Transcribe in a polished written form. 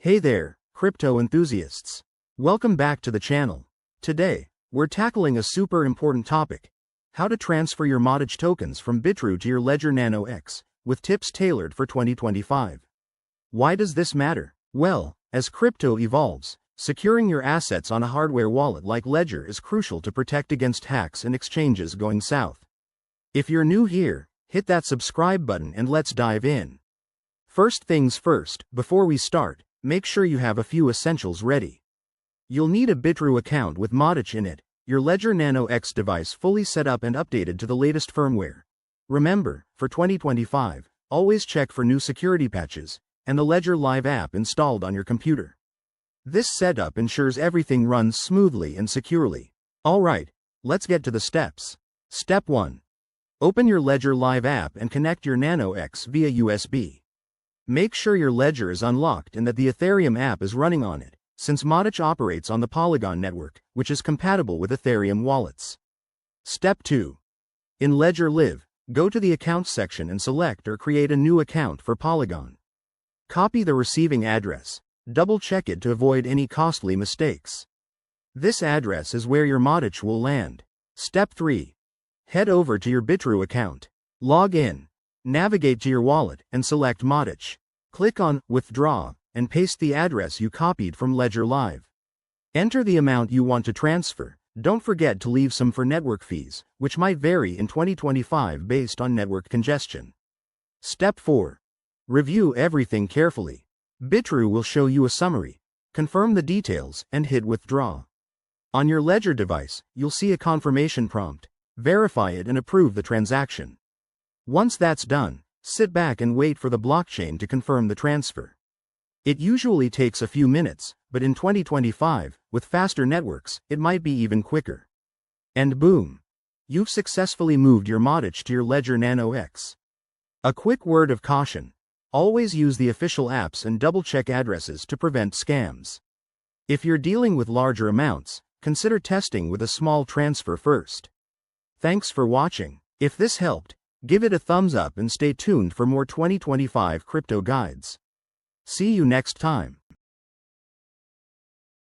Hey there, crypto enthusiasts. Welcome back to the channel. Today, we're tackling a super important topic: how to transfer your Matic tokens from Bitrue to your Ledger Nano X, with tips tailored for 2025. Why does this matter? Well, as crypto evolves, securing your assets on a hardware wallet like Ledger is crucial to protect against hacks and exchanges going south. If you're new here, hit that subscribe button and let's dive in. First things first, before we start, make sure you have a few essentials ready. You'll need a Bitrue account with Matic in it, your Ledger Nano X device fully set up and updated to the latest firmware. Remember, for 2025, always check for new security patches, and the Ledger Live app installed on your computer. This setup ensures everything runs smoothly and securely. Alright, let's get to the steps. Step 1. Open your Ledger Live app and connect your Nano X via USB. Make sure your Ledger is unlocked and that the Ethereum app is running on it, since Matic operates on the Polygon network, which is compatible with Ethereum wallets. Step 2. In Ledger Live, go to the Accounts section and select or create a new account for Polygon. Copy the receiving address. Double-check it to avoid any costly mistakes. This address is where your Matic will land. Step 3. Head over to your Bitrue account. Log in. Navigate to your wallet and select Matic. Click on Withdraw and paste the address you copied from Ledger Live. Enter the amount you want to transfer. Don't forget to leave some for network fees, which might vary in 2025 based on network congestion. Step 4. Review everything carefully. Bitrue will show you a summary. Confirm the details and hit Withdraw. On your Ledger device, you'll see a confirmation prompt. Verify it and approve the transaction. Once that's done, sit back and wait for the blockchain to confirm the transfer. It usually takes a few minutes, but in 2025, with faster networks, it might be even quicker. And boom! You've successfully moved your Matic to your Ledger Nano X. A quick word of caution: always use the official apps and double-check addresses to prevent scams. If you're dealing with larger amounts, consider testing with a small transfer first. Thanks for watching. If this helped, give it a thumbs up and stay tuned for more 2025 crypto guides. See you next time.